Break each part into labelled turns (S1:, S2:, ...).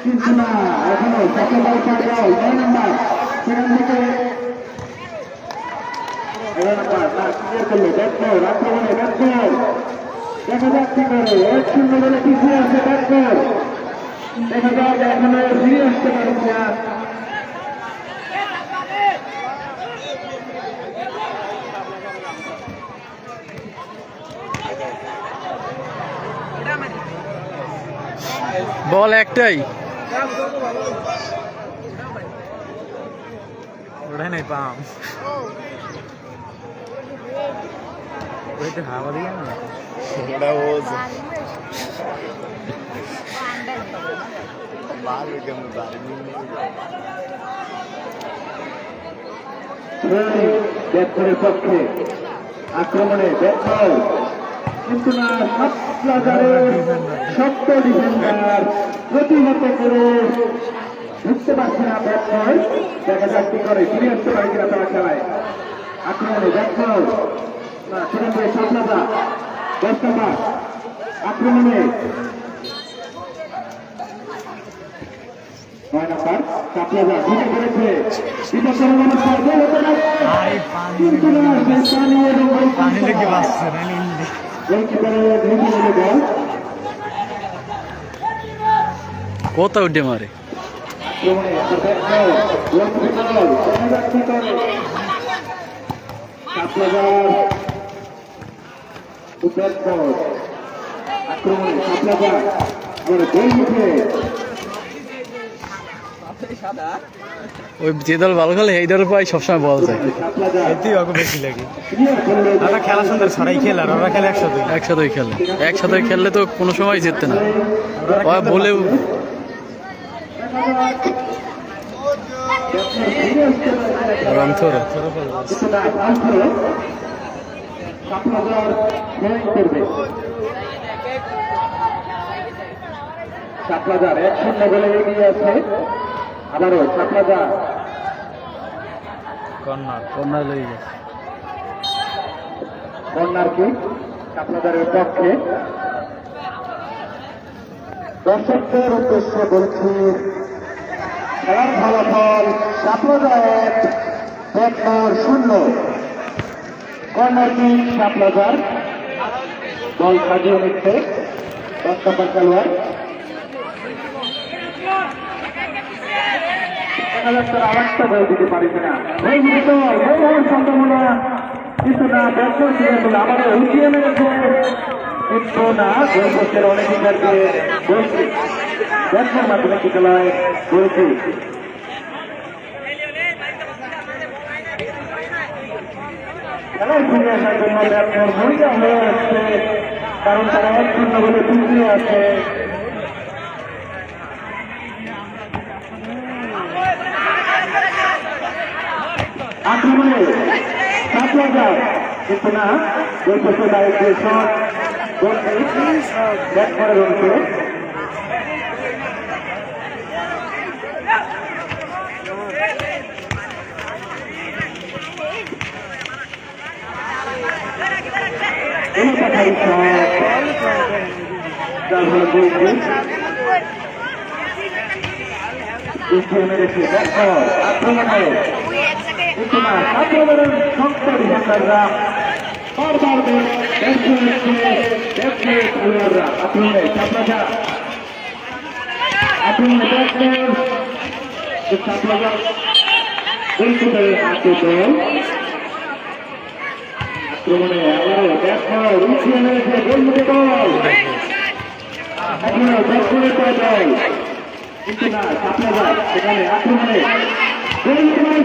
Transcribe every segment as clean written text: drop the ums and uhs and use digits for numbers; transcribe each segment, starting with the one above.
S1: কিন্তু না এখনো সাপ্লাই পাওয়া 9 নাম্বার সেখান থেকে 11 নাম্বার না ক্লিয়ার করলো ব্যাটবল আক্রমণে ব্যাটবল দেখা যাক কি করে 1-0 বলে পিছিয়ে আছে ব্যাটবল দেখা যাক এখনো ফিরে আসতে পারছে না
S2: বল একটাই ওটাই নাই পাম ওই তো হাওয়া দিয়ে না ওটা ও बाहर एकदम बाहर
S1: ব্যাটবলের পক্ষে আক্রমণে ব্যাটবল কিন্তু না শক্ত ডিফেন্ডার প্রতিহত করে ঢুকতে পারছে না ব্যাটবল দেখা যাক কি করে ফিরে আসতে পারে কিনা তারা খেলায় আক্রমণে ব্যাটবল না সেখান থেকে সামলাদা 10 নাম্বার আক্রমণে 9 নাম্বার সাপলাদা ঢুকে পড়েছে এটা
S2: পানি লেগে বাসছে কোথাও উঠে মারে ওই যে দল ভালো খেলে এই দল পাই সবসময় বল যায় এতেই অল্প বেশি লাগে ওরা খেলা সুন্দর সরাই খেলে আর ওরা খেলে একসাথেই খেলে একসাথে খেললে তো কোনো সময় জিততে না ওরা বলেও
S1: সাপলাদার 1-0 বলে এগিয়ে আছে আবারও সাপলাদার
S2: কর্নার লয়ে গেছে
S1: কর্নার কি সাপলাদারের পক্ষে দর্শকদের উদ্দেশ্যে বলছি খেলার ফলাফল সাপলাদার 1 ব্যাটবল 0 কর্নার কি সাপলাদার দল সাজিয়ে নিচ্ছে 10 নম্বর খেলোয়াড় আরেকটা বই দিতে পারি কিনা বই দিতে তো বই হওয়ার সম্ভাবনা কিন্তু না ব্যাটবল ছিল আমাদের উঠিয়ে মেরেছে কিন্তু না গোল পোস্টের অনেক ইন্টারকে বলছি ব্যাটবল মাধ্যমে কি খেলায় বলছি খেলায় ফিরে আসার জন্য ব্যাটবল মরিয়া হয়ে আসছে কারণ তারা 1-0 বলে পিছিয়ে আছে আক্রমণে সাপলাদার কিন্তু না গোল পোস্টের বাইরে দিয়ে শট গোল ব্যাট করে রয়েছে মেরেছে আক্রমণে আক্রমণের শক্ত ডিফেন্ডাররা বারবার খেলোয়াড়রা আক্রমণে সাপলাদা আক্রমণে সাপলাদা গোলকিপারের হাতে বল আক্রমণে আবারও ব্যাটবল উঠিয়ে মেরেছে গোলমুখী বল এখনো ব্যাটবলের পায় বল কিন্তু না সাপলাদা সেখানে আক্রমণে কিন্তু না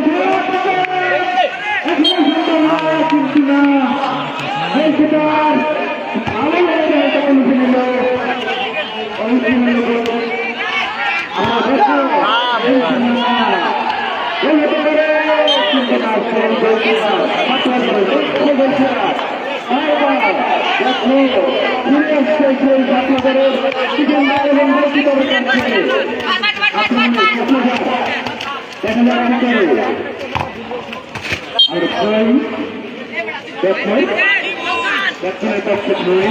S1: সাপ্লাজারের ডিফেন্ডার এবং গোলকিপারের কাছ থেকে আক্রমণে সাপ্লাজার দেখা যাক আমি করে আর ছয় ব্যাটসম্যানের পক্ষে ছয়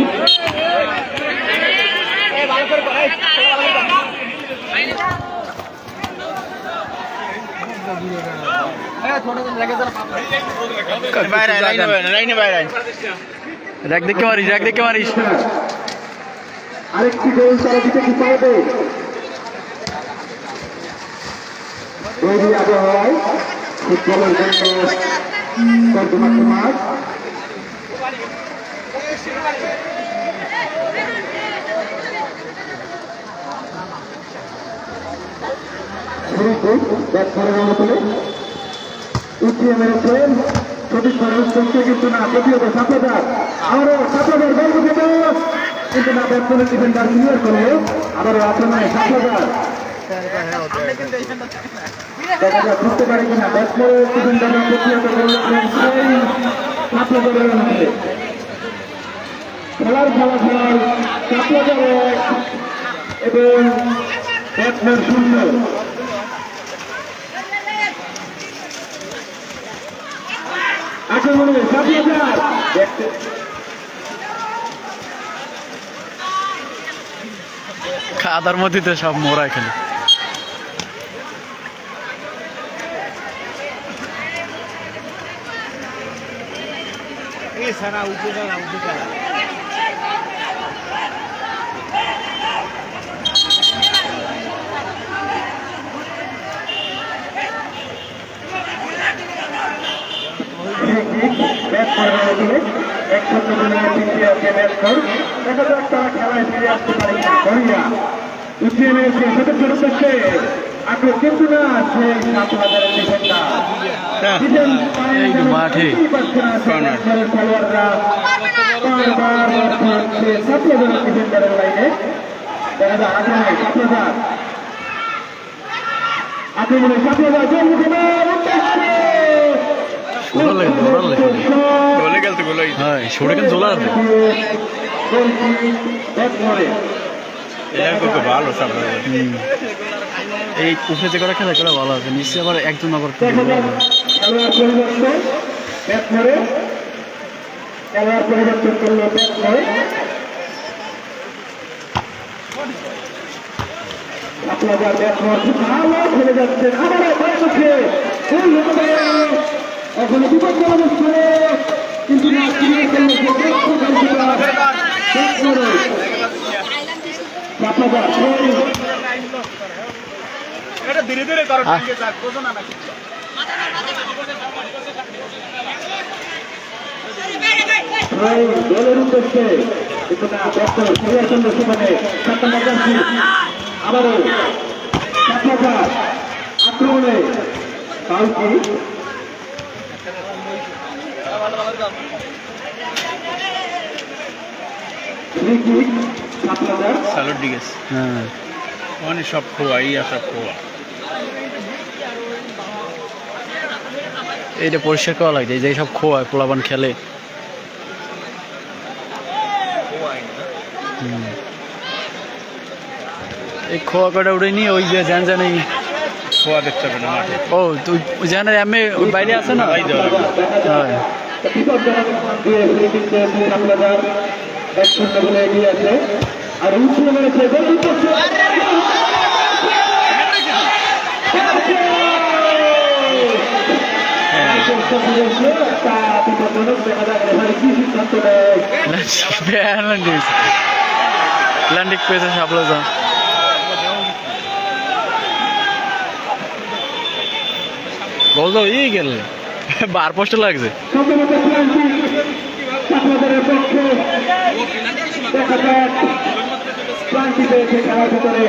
S2: র্যাক দেখে মারিস, র্যাক দেখে মারিস।
S1: আরেকটি গোল তারা দিতে কি পারবে? এই আবহাওয়ায় ফুটবলের জন্য কর্মমাত্র মাঠ ব্যাট করার মতলে উঠিয়ে মেরেছেন সঠিক খরচ করতে কিন্তু না প্রতিহত সাপ্লাজার আবারও সাপ্লাজার গোল দিতে কিন্তু না ব্যাট করে ডিফেন্ডার ক্লিয়ার করলো আবারও আক্রমণে সাপ্লাজার দেখা যাক বুঝতে পারে কিনা ব্যাট করে ডিফেন্ডার প্রতিহত করলেন সেই সাপ্লাজারের মধ্যে খেলার ফলাফল সাপ্লাজার এবং ব্যাটসম্যান শূন্য। আক্রমণে সাপ্লাজার
S2: খাদার মধ্যে তো সব মোরা এখানে।
S1: ব্যাট করার মধ্যে 100 মিলিয়ন ইন্ডিয়াকে ব্যাট কর দেখা যাক তারা খেলায় ফিরে আসতে পারে কিনা। করিয়া উঠিয়ে মেরেছে সঠিক উদ্দেশ্যে আক্রমণ কিন্তু না সেই সাপ্লাজারের ডিফেন্ডার
S2: মাঠে
S1: খেলোয়াড়রা বারবার হচ্ছে সাপ্লাজারের ডিফেন্ডারের লাইনে দেখা যাক আক্রমণে সাপ্লাজার গোল দিবে
S2: এই উঠে যে করা খেলা খেলা ভালো আছে নিশ্চয়ই আবার একজন আবার
S1: খেলোয়াড় পরিবর্তন করলো ব্যাট করে আপনাদের ব্যাটসম্যান খুব ভালো খেলে যাচ্ছেন আবারও ভয় করছে এখন বিপজ্জনক অবস্থানে কিন্তু না ক্লিয়ার করলো
S3: ধীরে ধীরে
S1: দলের উদ্দেশ্যে কিন্তু না ব্যাটসম্যান ক্লিয়ার করলো সেখানে আবারও আক্রমণে কাউকে
S3: স্যালুট দিগেস
S2: হ্যাঁ
S3: মানে সব খোয়া ইয়া সব খোয়া
S2: এইটা পরিষ্কার করা লাগে যে সব খোয়া পোলাবান খেলে এই খোয়া কটা উঠে নিয়ে ওই যে জানি
S3: খোয়া দেখতে হবে না মাঠে
S2: ও তুই জানে এমনি বাইরে আছে না হ্যাঁ
S1: বলে এগিয়ে আছে আর উঠিয়ে মেরেছে
S2: ল্যান্ডিক পেয়েছে সাপ্লাজার গোল তো ই গেল বার পোস্টে লাগছে
S1: ক্লান্তি পেয়েছে খেলার ভিতরে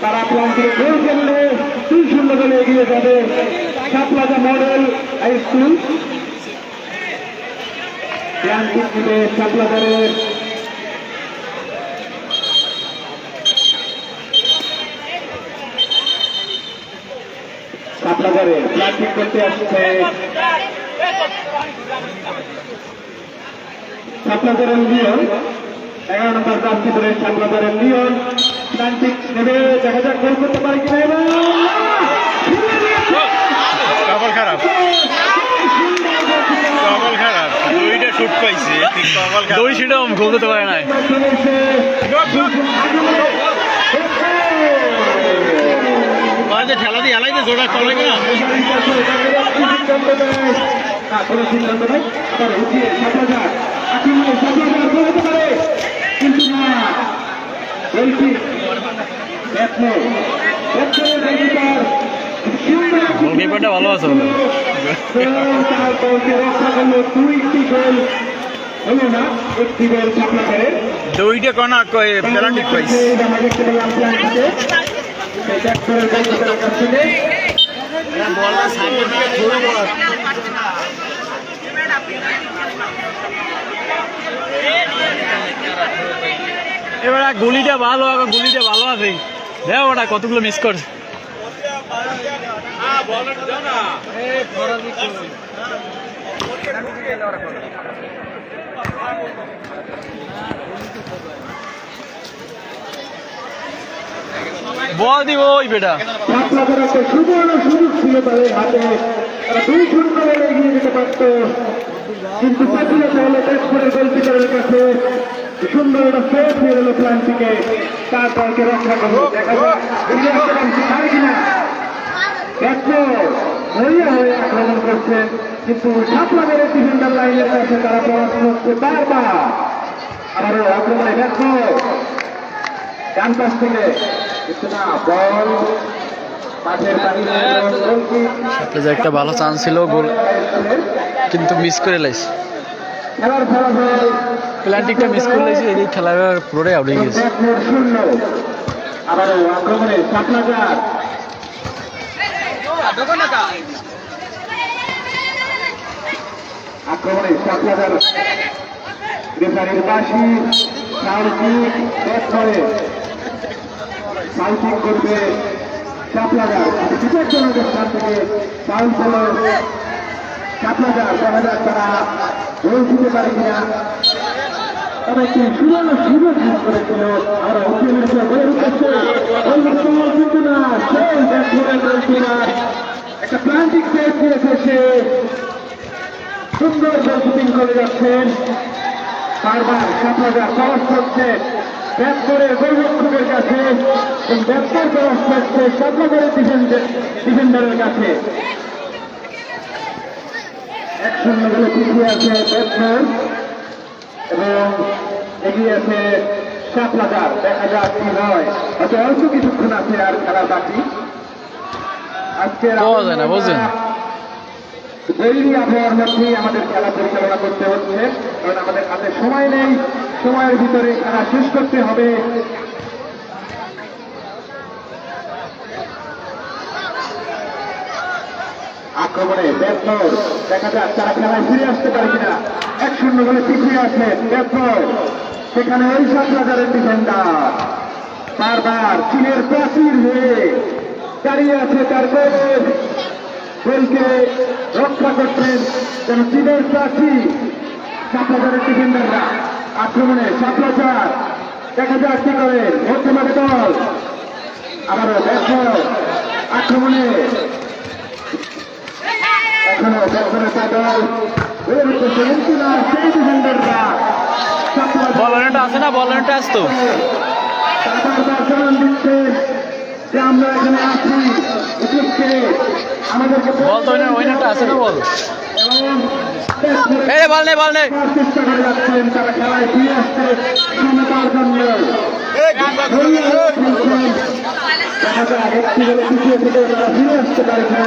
S1: তারা ক্লান্তির গোল খেললে 2-0 গোলে এগিয়ে যাবে সাপ্লাজা মডেল হাই স্কুল ক্লান্তি দিবে সাপ্লাজারের সাপ্লাজারে ক্লান্তি করতে আসছে সাপ্লাজারের নিয়ম 11 নম্বর জার্সি ধরে শাপলাদারের লিওন প্লান্টিক নেবে, দেখা যাক গোল করতে পারে কিনা। এবার
S3: কপাল খারাপ, কপাল খারাপ, দুইটা শুট পাইছে, কপাল খারাপ।
S2: দুই সিটাও গোল দিতে পারে নাই।
S3: খেলা দিয়ে এলাই জোড়া চলে কিনা
S1: কোনো সিদ্ধান্ত নেই, আবার উঠিয়ে শাপলাদার আক্রমণে শাপলাদার গোল হতে পারে, কিন্তু না গোলটি
S2: গোলকিপারটা ভালো আছে।
S1: তার দলকে রক্ষা করলো, 2টি গোল হলো না, 1টি গোল শাপলাদারের।
S3: দুইটা কোনা পেনাল্টি পাইছে।
S1: আমরা দেখতে পেলাম প্ল্যানটিতে কাছ থেকে
S2: এবার গুলিটা ভালো, গুলিটা ভালো আছে। দেখ ওটা কতগুলো মিস করছে। বল দিব ওই বেটা।
S1: শাপলাদার একটা সুবর্ণ সুযোগ ছিল তাদের হাতে, তারা 2-0 এগিয়ে যেতে পারত, কিন্তু চাপিয়ে হলো ব্যাটসম্যানের গোলকিপারের কাছে। সুন্দর একটা সেভ নিয়ে এলো প্ল্যানটিকে, তার দলকে রক্ষা করলো। দেখা যাক ফিরে আসতে পারে কিনা। ব্যাটসম্যান হইয়া হয়ে আক্রমণ করছেন, কিন্তু শাপলাদারের ডিফেন্ডার লাইনের কাছে তারা পড়াশোনা করছে বারবার। আবারও আক্রমণে ব্যাটসম্যান ডান পাশ থেকে, কিন্তু না বল মাঠের
S2: যে একটা ভালো চান্স ছিল, গোল কিন্তু মিস করে লাইছে।
S1: খেলার ফলাফল
S2: প্ল্যান্টিকটা মিস করে লাইছে, এই খেলার পুরোটাই আউট হয়ে গেছে।
S1: 0। আবারও আক্রমণে শাপলাদার, আক্রমণে শাপলাদার রেফারির বাঁশি, সাউথিক ব্যাট করে, সাউথিক করবে শাপলাদার। বিপজ্জনকের স্থান থেকে ফাউল হলো শাপলাদার। দেখা যাক তারা গোল দিতে পারে কিনা। তবে একটি সুবর্ণ সুযোগ মিস করেছিল, আমরা অতিরিক্ত গোলের উদ্দেশ্যে কিন্তু না, সেই ব্যাটসম্যানের গোলকিপার একটা প্লান্টিক সেভ করেছে, সে সুন্দর গোল শুটিং করে যাচ্ছেন। বারবার শাপলাদার সাহস করছে ব্যাট করে গোলরক্ষকের কাছে, এবং ব্যাটসম্যান সাহস করছে শাপলাদারের ডিফেন্ডারের কাছে। 1-0 গোলে পিছিয়ে আছে ব্যাটসম্যান এবং এগিয়ে আছে শাপলাদার। দেখা যাক কি হয়, হয়তো অল্প কিছুক্ষণ আছে আর খেলা বাকি। আজকের
S2: পাওয়া যায় না, বুঝলেন?
S1: বৈরী আবহাওয়ার মধ্যেই আমাদের খেলা পরিচালনা করতে হচ্ছে, কারণ আমাদের হাতে সময় নেই, সময়ের ভিতরে খেলা শেষ করতে হবে। আক্রমণে ব্যাটসম্যান, দেখা যাক তারা খেলায় ফিরে আসতে পারে কিনা। 1-0 গোলে পিছিয়ে আছে ব্যাটসম্যান, সেখানে ওই শাপলাদারের ডিফেন্ডার বারবার চীনের প্রাচীর হয়ে দাঁড়িয়ে আছে, তার গোলকে রক্ষা করছেন যেন চীনের প্রাচীর শাপলাদারের ডিফেন্ডাররা। আক্রমণে শাপলাদার, দেখা যাক কি করে মধ্যমাঠে দল। আবারও ব্যাটসম্যান আক্রমণে, এখনো ব্যাটসম্যানের দল বের হচ্ছে, কিন্তু না সেই ডিফেন্ডাররা
S2: বলারটা আছে না, বলারটা আসতো।
S1: বারবার জানান দিচ্ছেন যে আমরা এখানে আছি, আমাদেরকে
S2: বল তো ওইনারটা আছে না, বল। এই বল নেই, বল নেই।
S1: চেষ্টা করে যাচ্ছেন তারা খেলায় ফিরে আসতে সমতার জন্য। দেখা যায় একটি বলে পিছিয়ে থেকে তারা ফিরে আসতে পারে না।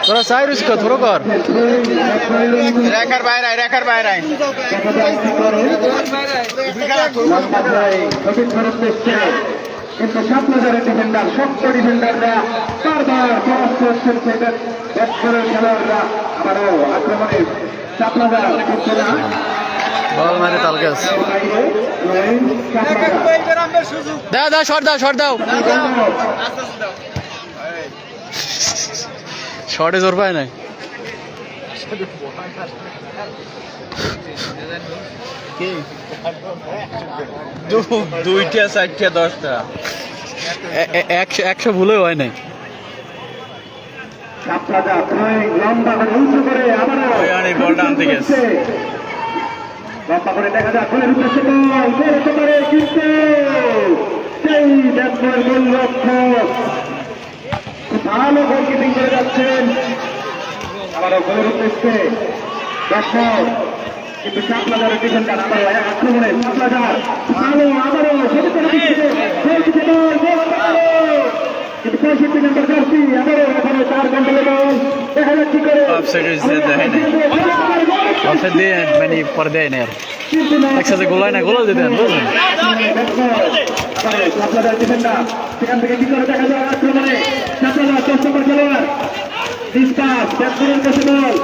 S2: তোরা চাই রুস্ক থ্রো কর।
S3: রেখার বাইরে, রেখার বাইরে।
S1: দেখা যায় কি করে লম্বা যায় সঠিক খরচ দেখছে, কিন্তু শাপলাদারের ডিফেন্ডার, শক্ত ডিফেন্ডাররা বারবার ক্রস করছেন সেটা ব্যাটসম্যানের খেলোয়াড়রা। আবারও আক্রমণে শাপলাদার, কিন্তু না
S2: বল মারে তাল গাছ। দাও দাও, শট দাও, শট দাও। শটে জোর পায় নাই।
S3: দুইটা চারটা 10টা
S2: 100 ভুলেও হয় নাই।
S1: শাপলাদা লম্বা করে উঁচু করে আবারও
S3: ওই আনি বলটা আনতে গেছে।
S1: লম্বা করে দেখা যায় গোলের উদ্দেশ্যে বল বেরোতে পারে কিন্তু সেই ব্যাটসম্যান গোলরক্ষক খুব ভালো গোলকিপিং করে যাচ্ছেন। আবারও গোলের উদ্দেশ্যে ব্যাটসম্যান কিন্তু শাপলাদারের ডিফেন্ডার আবার আক্রমণে শাপলাদার ভালো আবারও সেটা করে দিচ্ছে গোলকিপিং বল কিন্তু 65 নম্বর জার্সি আবারও এখানে 4 ঘন্টা বল দেখা যাক কি করে
S3: অফসাইড হয়েছে, দেখেন নাই।
S2: অফসাইড দিয়ে মানে পরে দেয় না আর একসাথে গোল হয় না, গোলও দিতে দেন বুঝলেন।
S1: সেখান থেকে কি করে দেখা যায় আক্রমণে শাপলাদার 10 নম্বর খেলোয়াড় ডিসপাস ব্যাটসম্যানের কাছে বল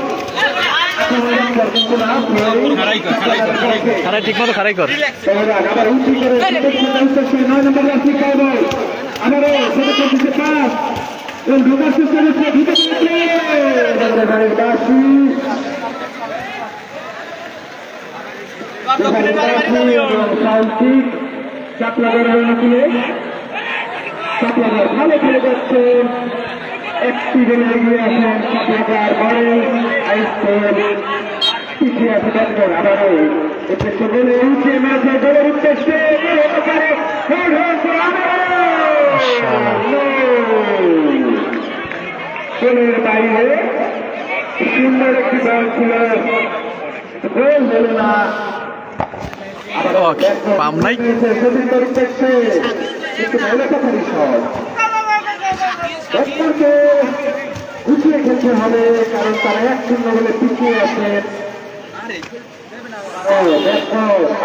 S2: খারাই ঠিক মতো খারাই কর।
S1: আবার উঁচু করে 9 নম্বর জার্সি খায় বল আবারও সেটা করতেছে পাস এবং ঢোকার চেষ্টা করছে ভালো খেলে যাচ্ছে একটি গেলে এগিয়ে আছেন শাপলাদার বড় পিছিয়ে আছে ব্যাটসম্যান আবারও উদ্দেশ্যে বলে উঠে ম্যাচে গোলের উদ্দেশ্যে হতে পারে গোলের বাইরে সুন্দর একটি বল ছিল গোল হল না।
S2: পাম নাই
S1: সতীর্থের উদ্দেশ্যে কিন্তু ভালো কথা বিষয় ব্যাটসম্যানকে উঠিয়ে খেলতে হবে কারণ তারা 1-0 বলে পিছিয়ে আছেন।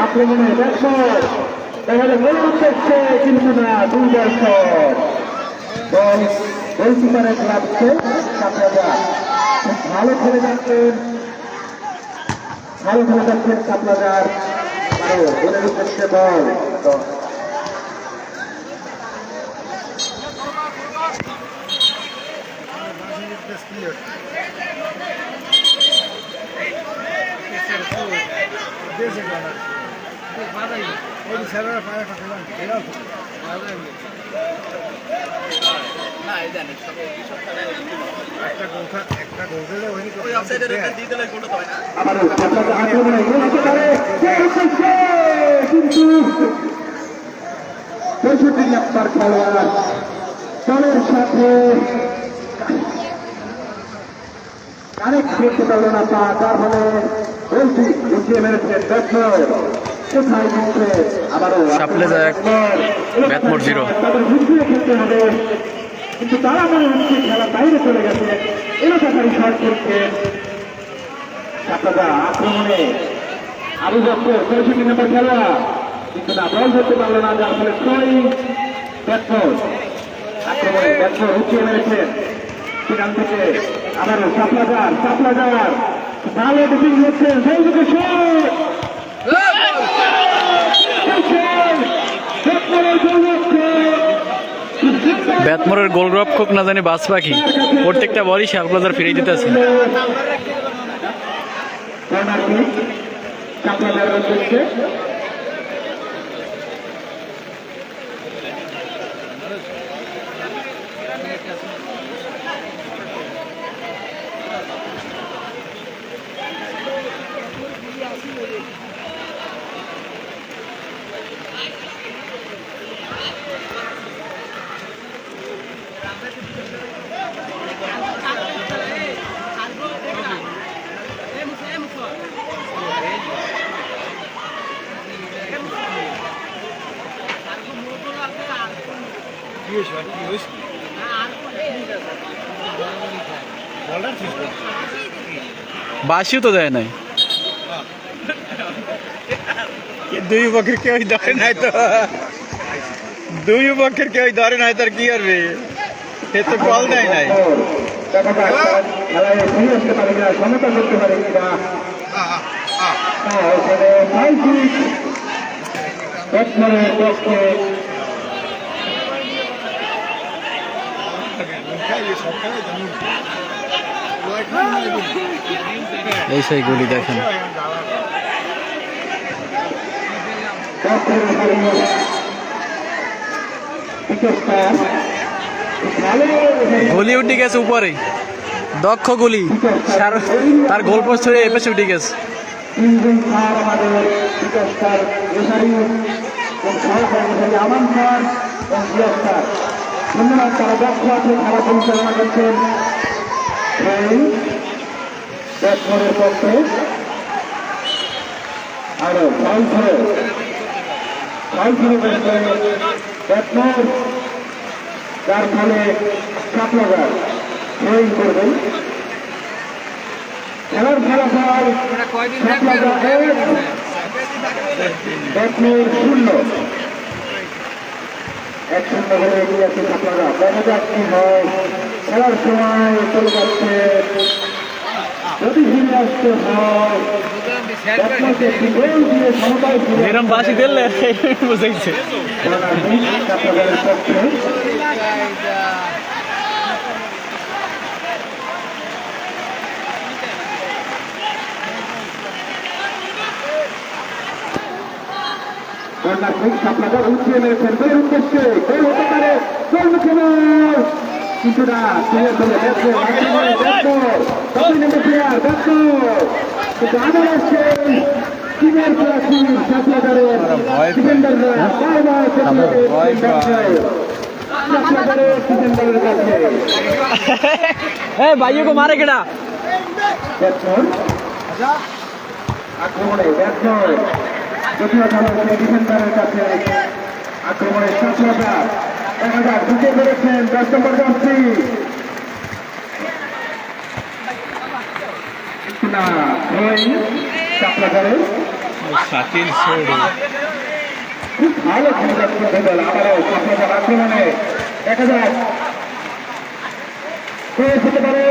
S1: আক্রমণে ব্যাটসম্যান দেখা যায় গোল উদ্দেশ্যে কিন্তু না 2 দর্শক বল গোলকিপারের লাগছে শাপলাদার ভালো খেলে যাচ্ছেন শাপলাদার আরো গোলের উদ্দেশ্যে বল আবারও শাপলাদার আক্রমণে গোল হতে পারে কিন্তু 65 নম্বর খেলোয়াড় দলের সাথে কানেক্ট করতে পারল না পা তার ফলে গোলটি উঠিয়ে মেরেছেন ব্যাটসম্যান কোথায় দিচ্ছে আবারও
S2: শাপলাদার 1 ব্যাটমোর 0
S1: তাদের বুঝিয়ে খেলতে হবে কিন্তু তারা মনে হচ্ছে খেলা বাইরে চলে গেছে এলাকাকারী শট করছে শাপলাদার আক্রমণে আবু বকর 65 নম্বর খেলোয়াড় কিন্তু না বল ধরতে পারল না যার ফলে ব্যাটসম্যান আক্রমণে ব্যাটসম্যান উঠিয়ে মেরেছেন সেখান থেকে আবারও শাপলাদার ভালো ডিফিং হচ্ছেন সেইদিকে
S2: ব্যাটমোরের গোলরক্ষক না জানি বাস পাখি প্রত্যেকটা বলই শাপলাদার ফিরিয়ে দিতে আছে। বাসিও তো দেয় নাই,
S3: দুই পক্ষের কেউ ধরে নাই তো, দুই পক্ষের কেউ ধরে নাই তার কি করবে, সে তো বল দেয় নাই।
S1: সমতা করতে পারে
S2: এই সেই গুলি দেখেন গুলি উঠে গেছে উপরে, দক্ষ গুলি, তার গোল পোস্ট হয়ে এপাশে উঠে গেছে।
S1: তিনজন স্যার আমাদের বিকাশ স্যার রেফারি এবং সহকর্মচারী আমান স্যার এবং জিয়াস স্যার, ধন্যবাদ। তারা দক্ষ আছে, খেলা পরিচালনা করছেন। ব্যাটসম্যানের পক্ষে আরো ফাউল ধরে ব্যাটসম্যান, যার ফলে কাপলাগার ট্রেন করবেন। খেলার ফলাফল ব্যাটম্যান 0, 1-0 করে এগিয়ে আছে কাপলাগা। দেখা যাক কি হয়। খেলার সময় চলে যাচ্ছে, যদি ফিরে আসতে হয় ব্যাটম্যানকে একটি গোল দিয়ে সমতায় ফিরে
S2: এরম বাসি দিলে বুঝেছে।
S1: কাপলাগারের পক্ষে আপনাদের উঠিয়ে মেরেছেন গোলের উদ্দেশ্যে, গোল হতে পারে, গোল মুখে কিন্তু না, ক্লিয়ার করে কিন্তু আবার আসছে টিমের প্রার্থী সাপলাগারের ডিফেন্ডাররা সাপলাগারের ডিফেন্ডারের কাছে
S2: ভাইও কো মারে কেডা
S1: ব্যাটসম্যান আক্রমণে ব্যাটসম্যান যদিও খেলা সেই ডিফেন্ডারের কাছে আক্রমণের সফলতা। দেখা যাক ঢুকে পড়েছেন 10 নম্বর জার্সি না ওই চাপলাগারে খুব ভালো খেলে যাচ্ছে দল। আবারও চাপলাগার আক্রমণে দেখা যাক হতে পারে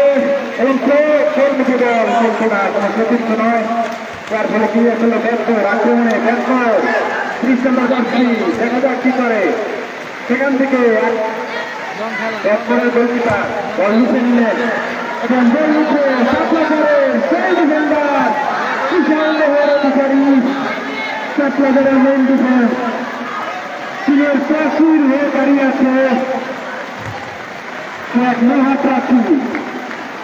S1: এবং গোল মুখে বল, কিন্তু না কোনো সতীর্থ নয়, যার ফলে কি আসলে ব্যাটসম্যান আক্রমণে ব্যাটসম্যান 30 নম্বর জার্সি। দেখা যাক কি করে। সেখান থেকে ব্যাটসম্যানের গোলকিপার বল লিখে নিলেন এবং গোল লিখে চাপলাগারের সেই ডিফেন্ডার বিশাল দেহের অধিকারী চাপলাগারের মেইন ডিফেন্স টিমের প্রাচীর হয়ে দাঁড়িয়ে আছে এক মহাপ্রাচী,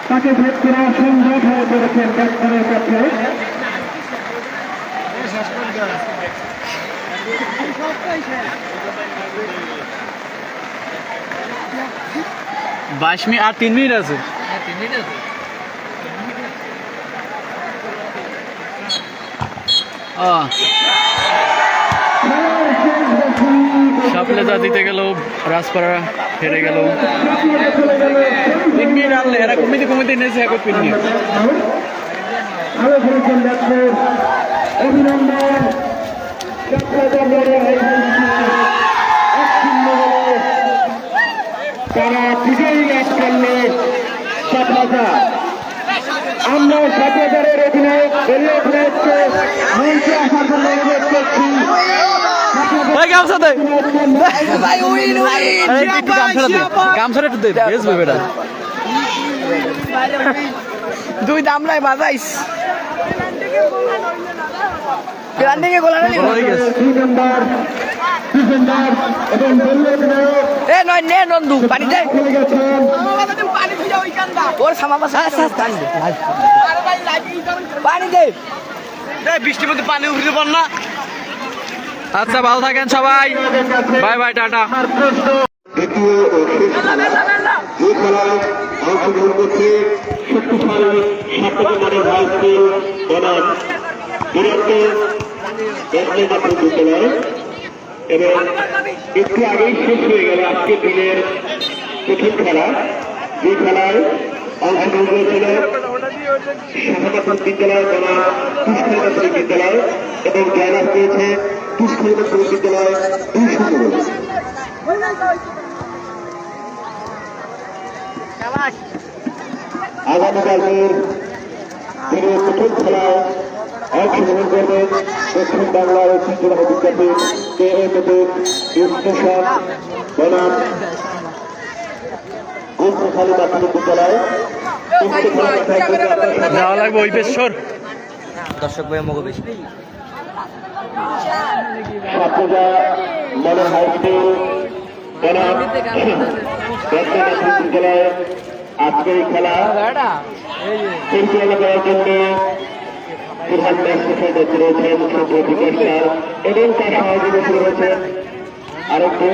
S1: তাকে ভেদ করা অসম্ভব হয়ে পড়েছেন ব্যাটসম্যানের কাছে।
S2: 22 মিনিট আর 3 মিনিট আছে। সাপলেজা দিতে গেল, রাজপাড়া হেরে গেল। 3 মিনিট আনলে এরা কমিতে নিয়েছে এখন 3 মিনিট।
S1: ভালো খেলেছেন ব্যাটসম্যান, অভিনন্দন। তারা ঠিকই ম্যাচ খেললে সাপলাগা। আমরা সাপলাগারের অধিনায়ক দলীয় অধিনায়ককে মঞ্চে আসার জন্য অনুরোধ করছি।
S4: দুই দামলাই বাজাইস নন্দু পানি দেয় পানি দে
S2: বৃষ্টির মধ্যে পানি উঠতে পার না। আচ্ছা, ভালো থাকেন সবাই, বাই বাই, টাটা।
S1: দ্বিতীয় ও শেষ খেলা, যে খেলায় অংশগ্রহণ করছে শক্তিশালী সাতটি হাই স্কুল বনাম ডিরেক্টর ব্যাটসম্যান বিদ্যালয়, এবং একটু আগেই শেষ হয়ে গেল আজকের দিনের প্রথম খেলা, যে খেলায় অংশগ্রহণ করেছিল শাহাদাত বিদ্যালয় বনাম তুষ্করী বিদ্যালয় এবং জয়লাভ পেয়েছে তুষ্করী বিদ্যালয় 2-0। আগামীকালের দিনের প্রথম খেলায় অংশগ্রহণ করবেন দক্ষিণ বাংলার ঐতিহ্যবাহী বিদ্যাপীঠ KMদের স্টেশন বনাম গুলশাখালী প্রাথমিক বিদ্যালয়।
S2: যাওয়া লাগবে ওই পেশর
S4: দর্শক ভাই মগো বেশি
S1: ছাত্ররা মনে হাই স্কুল বনাম বিদ্যালয় আজকের এই খেলা পরিচালনা করার জন্য প্রধান ম্যাচ রয়েছেন বিকাশ স্যার এবং তার সহযোগী রয়েছেন আরেকটি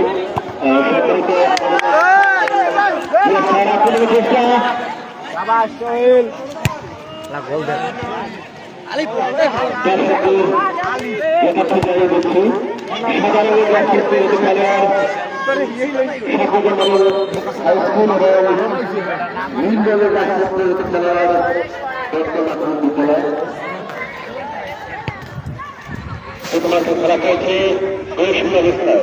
S1: সম্মানিত চেষ্টা শুধুমাত্র খেলা খেয়েছে এই সুব্যবস্থা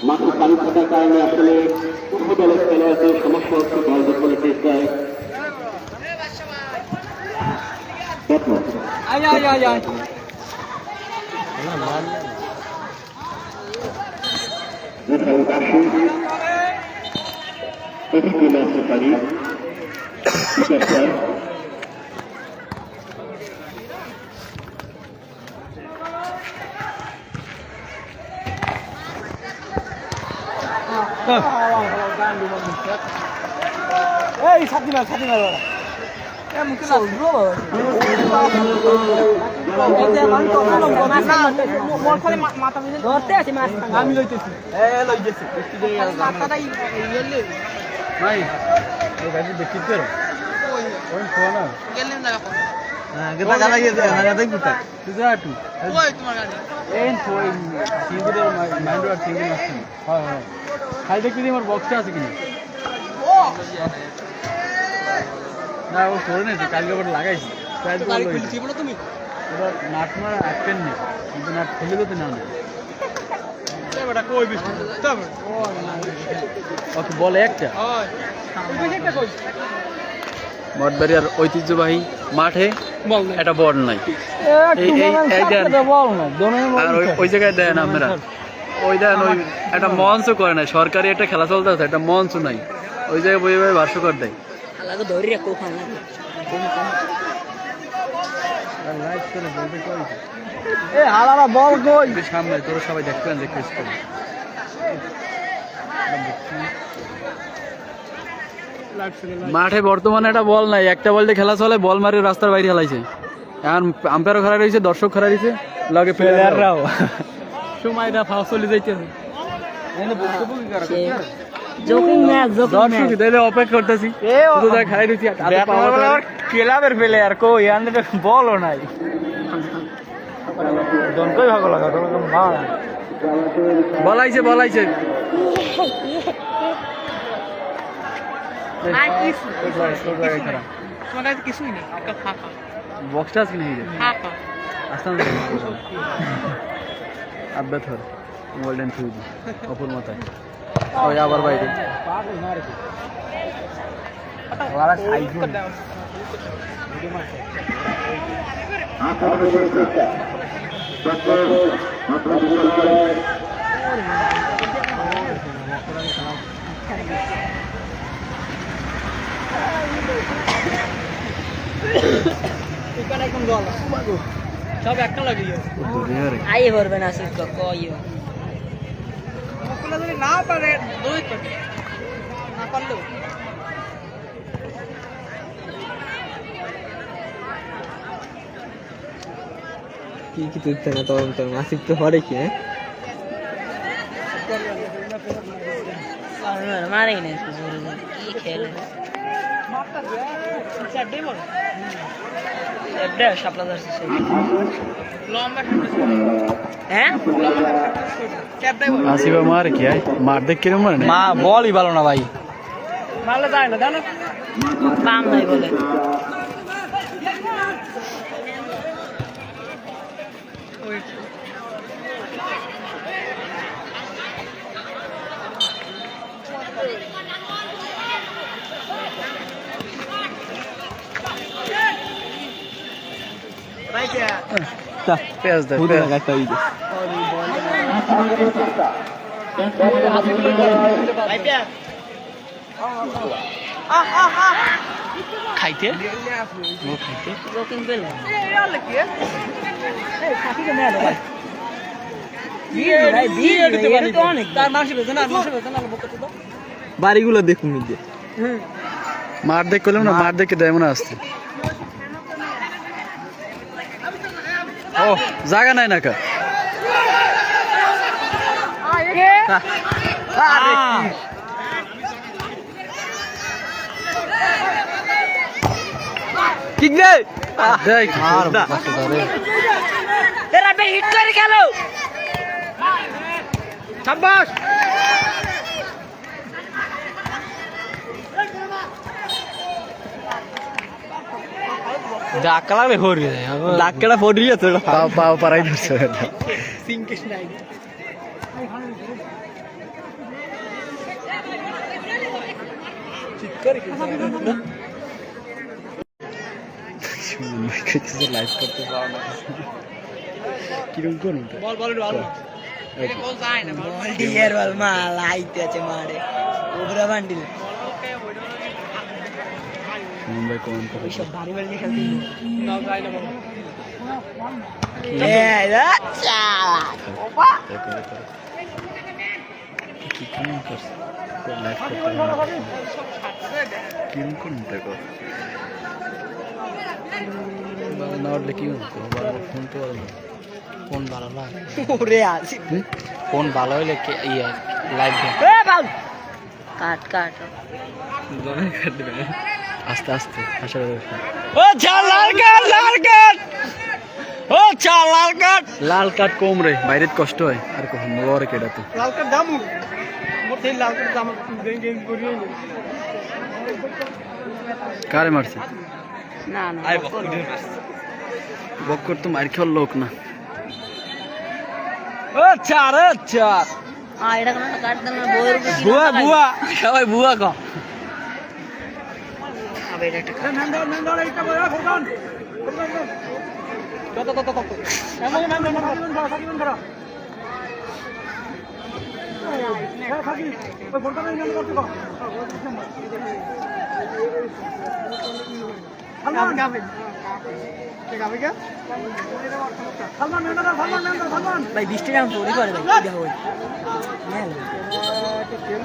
S1: মাত্র পানি থাকার কারণে আসলে পূর্ব দলের খেলোয়াড়দের সমস্যা হচ্ছে দল দখলের চেষ্টায় প্রতিটি ম্যাচে পারি
S2: এই ছাতি মার আমি লইতেছি ভাই এই গাড়ি দেখি তো ওই ফোন হ্যাঁ গেটা গালা গিয়ে না দেখি তো তুই যা একটু ওই তোমার গাড়ি এই ফোন সিঙ্গুরে মাইন্ড আর সিঙ্গুর আছে হ্যাঁ হ্যাঁ খাই দেখবি আমার বক্সটা আছে কিনা না ও করে নিয়েছে কালকে আবার লাগাইছি গাড়ি খুলছি বলো তুমি ওটা নাট মারা আটকেন নেই কিন্তু নাট খুলে দিতে না এবারে কই বিশ তবে ওকে বলে একটা মঠবাড়িয়ার ঐতিহ্যবাহী মাঠে একটা বল নাই আর ওই জায়গায় দেন আমরা ওই দেন ওই একটা মঞ্চ করে নাই সরকারি একটা খেলা চলতে আছে একটা মঞ্চ নাই ওই জায়গায় বই বই ভাষ্যকর দেয় সামনে তোরা সবাই দেখবেন যে মাঠে বর্তমানে একটা বল নাই একটা বল দিয়ে খেলা চলে বল মারি রাস্তার বাইরে খেলাইছে এখন আম্পায়ারও খারাপ রয়েছে দর্শক খারাপ রয়েছে লগে প্লেয়াররাও সময়টা ফাউল চলে যাইতেছে অপেক্ষা করতেছি ক্লাবের প্লেয়ার কই বলও নাই বলাইছে বক্সটা আছে কিনা আব্বা থর গোল্ডেন থুই অপুর মাথায় ওই আবার বাইরে সব একটা লাগিয়ে আই ভরবে না সিট কইও যদি না পারে দুই তো না পারলেও কি তুলতে না তখন তোর মাসিক তো হরে কি মারে না কি খেলে আসিবা মার কি মার দেখ কিরম মারে মা বলই ভালো না ভাই মারলে যায় না জানো কাম নাই বলে পেঁয়াজ দে ভাই পেঁয়াজ খাইতে
S3: বাড়িগুলো দেখুন নিজে
S2: মার দেখ করলাম না, মার দেখে দেয় মনে আসছে। ও জায়গা নাই না কা
S3: ঠিক নেই
S2: দেখ আর
S4: तेरा बे हिट कर गया शाबाश
S3: ডাক্কা লাগলে ফোর ডাক্কাটা ফোর দিয়ে তো
S2: পাও পাও পারাই ধরছে লাইভ করতে পারো না কিরকম করুন
S3: বল বল বল
S4: डियर वाल माल आईते मारे ओबरा बांडिल
S2: মুম্বাই কোন করে
S4: सब भारी वाली खेलती
S3: না যাই না বল
S4: ए अच्छा ओपा
S2: কি কেমন করছে লাইভ করতে কিরকম করুন দেখো না উঠলে কি হতো ফোন তো ফোন ভালো লাগে
S4: ओरे आसी
S2: ফোন ভালো হইলে লাইভ
S4: ए बाल काट काट
S3: জনে কাট দিবে
S2: আস্তে আস্তে আশা করি
S3: ও চালাল কাট ও চালাল কাট
S2: লাল কাঠ কম রে বাইরে কষ্ট হয় আর কখন বড় কেডা তো
S3: লাল কাট দামু মোর তেল লাল কাট দাম গেম করি
S2: কারে মারছে
S4: ना ना
S3: আই বকুদের
S2: বক্কর তো মার খাওয়ার লোক না
S3: ও চার চার
S4: हां एडा कोन काट देना बोर के
S3: বুয়া বুয়া সবাই বুয়া ক
S4: अब एडा टका
S3: নন্দন এইটা বড় ফোন কত কত কত নন্দন সাকিন ধরা সাকিন ওই ফোনটা নন্দন করতে কো সালমান গাবে কে গাবে কে সালমান নন্দন
S4: भाई 20 টাকা চুরি করে ভাই কি হবে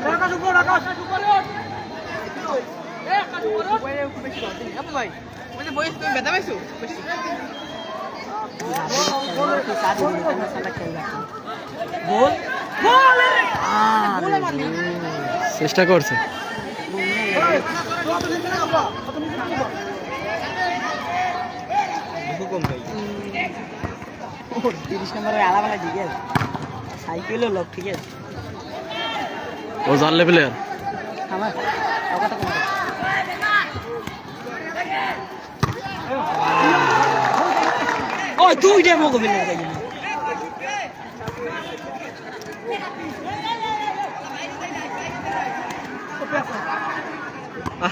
S3: আকাশ উপর আকাশ
S4: बोल
S2: চেষ্টা করছে
S4: তিরিশ নম্বরের আলাপালা ঠিক আছে সাইকেলও লোক ঠিক আছে
S2: ও জানলে প্লেয়ার
S4: আমার কথা কম ও তুই ডেমো কবি না তাই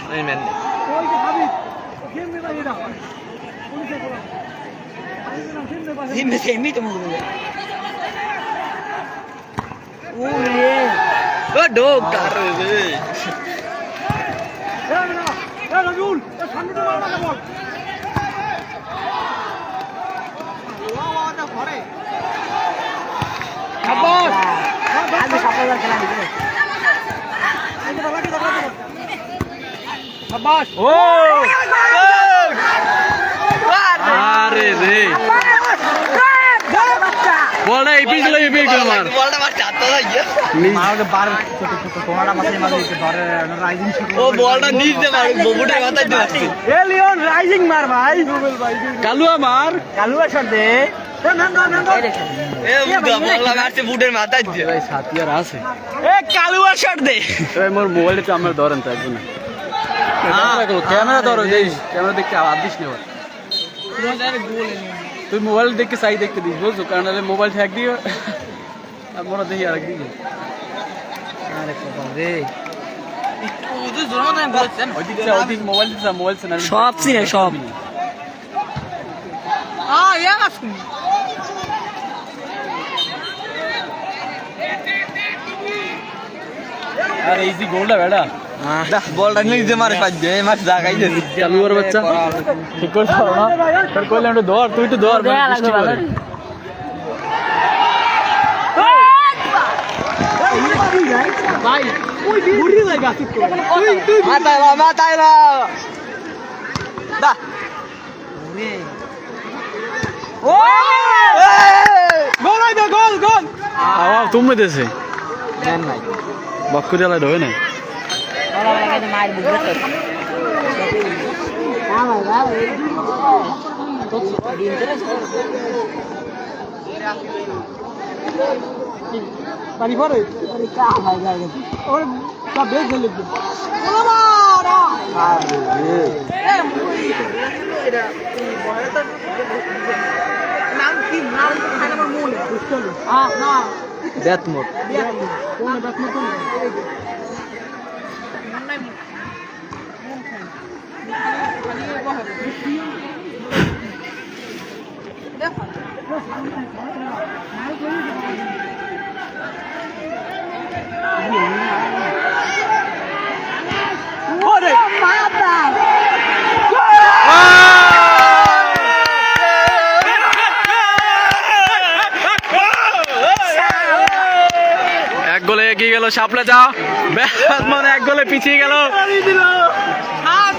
S3: আমি ম্যান
S4: জিম্মে সেমি তো মুখ বলে ওরে
S3: ও ডোক তার রে
S1: রাজুল সামনে তো মারা না বল
S4: খাবার আজ সকালে খেলা দিবে
S3: শাবাশ ও
S2: আরে রে বলটা এই পিছলে এই পিছলে মার
S3: বলটা মার চাত্তা লাগিয়ে
S2: মারলে বার ছোট ছোট কোনাটা মাঝে মাঝে ধরে রাইজিং শুট
S3: ও বলটা নিচে মার ববুটের মাথায় দিচ্ছে
S4: এ লিওন রাইজিং মার ভাই
S2: কালুয়া মার
S4: কালুয়া শট দে
S3: এ বুদা বলটা মারছে বুটের মাথায় দিয়ে
S2: ভাই সাথিয়ার আছে
S3: এ কালুয়া শট দে
S2: ভাই মোর মোবাইলে তো আমরা ধরেন তো একজন ক্যামেরা ধরো যাই ক্যামেরা দেখতে আবার দিস না তুই মোবাইল দেখে চাই দেখতে দিস বুঝছো কারণ নাহলে মোবাইল হ্যাক দিও আর মোরা দেখি আরেক দিকে
S4: আরে কপাল রে
S3: ওদের জোর না বলছেন
S2: ওদিক মোবাইল দিস মোবাইল না
S4: সব সিনে সব
S3: ইয়া আসুন
S2: আর এই যে গোলটা বেটা
S3: বলটা নিজে মারে পাইছে এই মাছ জাগাই দিছি
S2: চালু করে বাচ্চা ঠিক করে ধরো না তোর কইলাম একটু ধর তুই একটু ধর বৃষ্টি পড়ে।
S3: মাথায় না দা
S2: আওয়া তুমি দেছে বক্কু জ্বালায় ঢোকে না
S4: মায়ের বুঝবে পানি পরে কা হয় যায় ওর সব বেশ ঝেলে নাম কি নাম খানা আমার মনে বুঝছলি না
S3: দেত মোট
S4: কোন দেত মোট
S2: এক গোলে এগিয়ে গেল শাপলা যা ব্যাটসম্যান এক গোলে পিছিয়ে গেল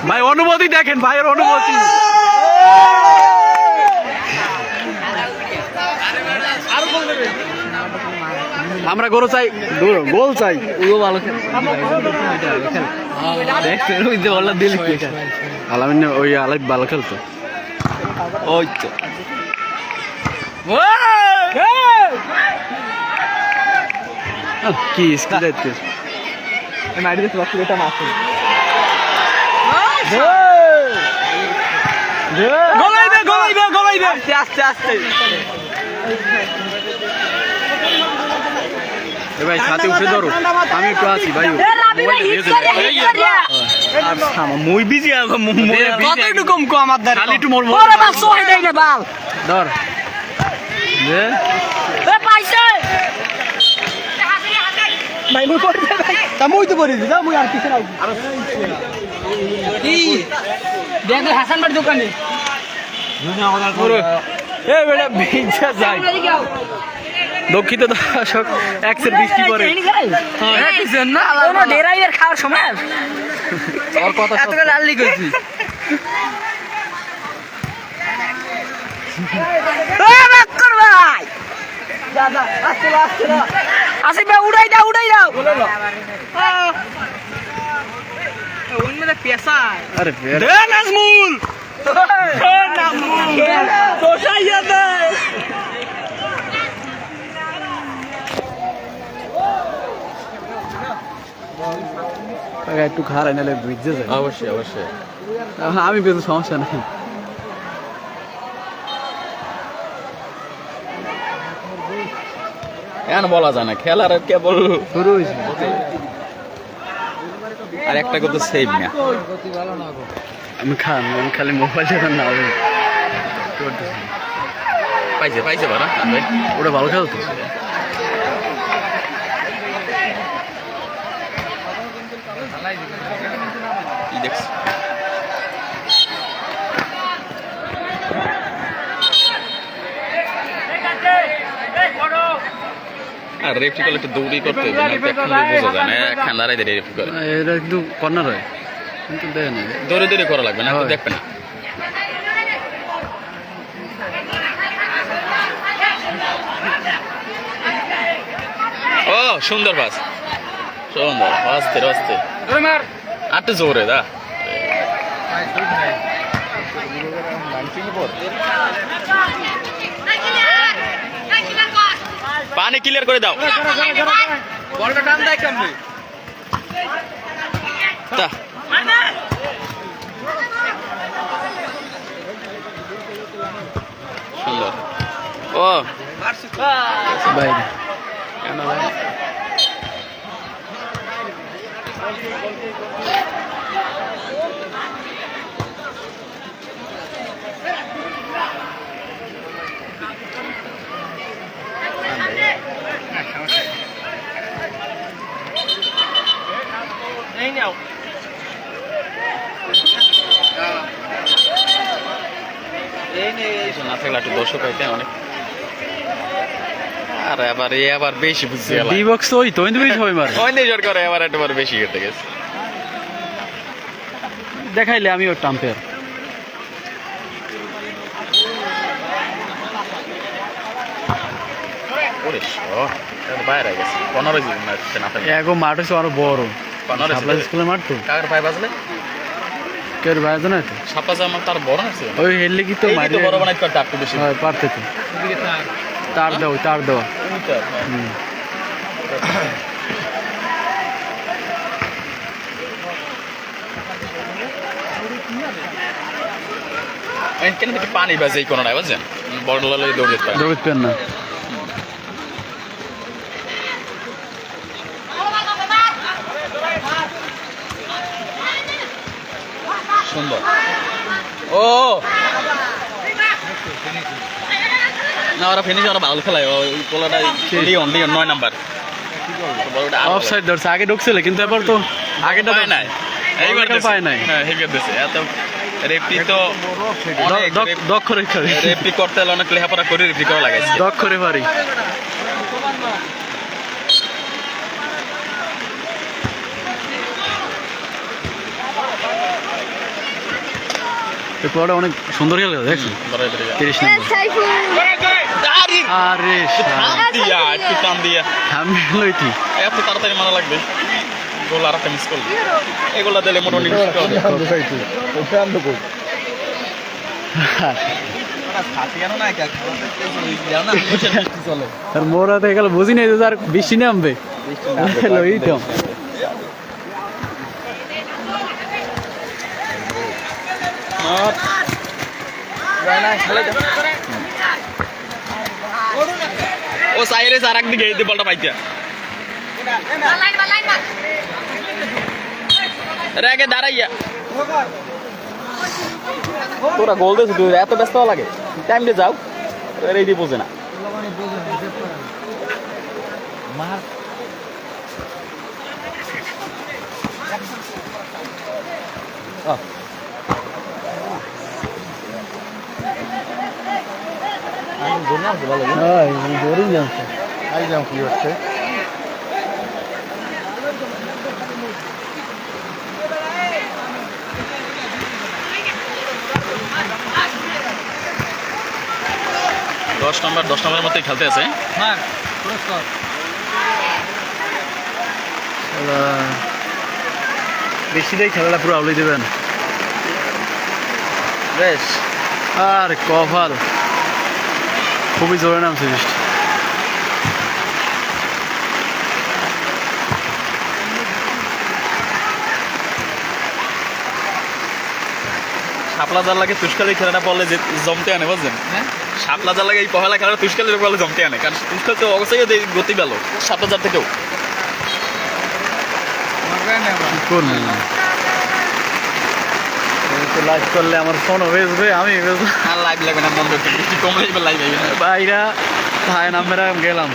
S2: ভাই অনুমতি দেখেন ভাইয়ের অনুমতি আমরা গোল চাই গোল চাই
S3: ও ভালো খেলে দেখতে রইতে বল দিল
S2: আলামিন ওই আলাই ভালো খেলতো
S3: ওই তো
S2: কি স্কিল দেখতে
S3: মাইরে দিতে বাকি এটা মাছ গলাই দে আস্তে আস্তে
S2: এ ভাই সাথে উঠে ধরো আমি একটু আছি ভাই
S3: মুই বিজি কত একটু কম কো আমার দ্বারা
S2: খালি একটু মোর
S4: ওরে বাল সোহে দেই না বাল
S2: ধর দে
S4: এ পাইছে
S3: ভাই মুই করে দে ভাই তা মুই তো বলি দাও মুই আর কিছু নাও
S4: কি দেখ হাসান বাড়ি দোকানে
S2: এ বেটা ভিজা যায় দুঃখিত দর্শক এক্সের বৃষ্টি পড়ে
S4: কোনো ডেরাইয়ের খাওয়ার সময়
S2: ওর কথা
S3: এত করে লাল্লি করছি
S4: ভাই দাদা আসিফ ভাই উড়াই দাও উনমে পেশা
S2: আরে
S3: দে নাজমুল তো সাইয়া দে
S2: একটু খারাপ নাহলে ভিজে যায়
S3: অবশ্যই অবশ্যই
S2: আমি বেশ সমস্যা নেই
S3: এখন বলা যায় না খেলার কেবল
S2: শুরু হয়েছে
S3: আর একটা কথা সেভ না
S2: আমি খালি মোবাইল যখন না হবে
S3: পাইছে বারা
S2: ওটা ভালো খেলতো
S3: কি দেখছ আর রেফটি করলে একটু দৌড়ি করতে হবে না বোঝা যায় না একখান দাঁড়াই দিয়ে রেফটি করে
S2: এটা কিন্তু কর্নার হয় কিন্তু দেয় না
S3: দৌড়ে দৌড়ে করা লাগবে না
S2: হয়।
S3: দেখবে না ও সুন্দর পাস সুন্দর আস্তে আস্তে আটটু জোরে দা পানি ক্লিয়ার করে দাও বলটা টান দেয় কেমনে তা সুন্দর ও
S2: বাইরে
S3: কেন ভাই
S4: এই নাও
S3: না থাকলে একটু দর্শক হইতে অনেক আর এবার বেশি বুঝছি
S2: ডি বক্স ওই তো বেশি হয় মার
S3: অন্য জোর করে এবার একটু বেশি কেটে গেছে
S2: দেখাইলে আমি ওর টাম্পের
S3: ওরে বাইরে গেছে 15 জন না থাকে
S2: এগো মাঠ হচ্ছে আরো বড়
S3: 15
S2: সাপ্লাই স্কুলের মাঠ তো
S3: কার পাই বাজলে
S2: কেউ বাইরে জানা তো
S3: সাপা জামা তার বড় আছে
S2: ওই হেললে কি তো
S3: এই
S2: মারি
S3: তো বড় বানাই করতে একটু বেশি
S2: হয় পারতে তো তার দাও হুম।
S3: কেন দেখি পানি বাজে এই কোনটায় বুঝছেন বড় লালে দৌড় যেতে পারে
S2: দৌড়তে পারেন না
S3: সুন্দর ও না ওরা ফিনিশ ওরা ভালো খেলায় ওই পোলাটা লিওন 9 নাম্বার
S2: অফসাইড ধরছে আগে ঢুকছিল কিন্তু এবার তো আগেটা
S3: পায় নাই এইবার
S2: পায় নাই
S3: হ্যাঁ হেগে দিছে এত রেফরি তো অনেক
S2: দক্ষ রেখা
S3: রেফরি করতে হলে অনেক লেখাপড়া করে রেফরি করা লাগাইছে
S2: দক্ষ রেফারি পরে অনেক সুন্দর খেলে দেখছো 30 নম্বর আরে
S3: দিয়া একটু টান দিয়া
S2: থামবে লইতি
S3: এত তাড়াতাড়ি মারা লাগবে গোল আর একটা মিস করল এগুলা দিলে মোটামুটি মিস করবে
S2: আর মোরা তো এগুলো বুঝি নাই যে আর বৃষ্টি নামবে লই তো
S3: ও সাইরে আর একদিকে এই বলটা পাইতা রেগে দাঁড়াইয়া তোরা গোল দিয়েছিস তুই এত ব্যস্ত লাগে টাইম দিয়ে যাও এই দিয়ে বোঝে না
S2: কি হচ্ছে
S3: দশ নম্বরের মধ্যে খেলতে আছে
S2: বেশি দিয়ে খেলাটা পুরো আউলি দেবেন
S3: বেশ
S2: আর কপাল খুবই জোরে নামছে বৃষ্টি
S3: শাপলা জাল লাগে তুষকালি খেলাটা বললে যে জমতে আনে বুঝলেন শাপলা জাল লাগে এই পহেলা খেলাটা তুষকালি বলে জমতে আনে কারণ তুষকাল তো অবশ্যই গতি পেলো শাপলা জাল থেকেও
S2: করবেন লাইভ করলে আমার ফোনও বেসবে আমি বেসবো
S3: আর লাইভ লাগবে না মনে করতে বৃষ্টি কমলে লাইভ আইবে না
S2: বাইরা থায় নামেরা গেলাম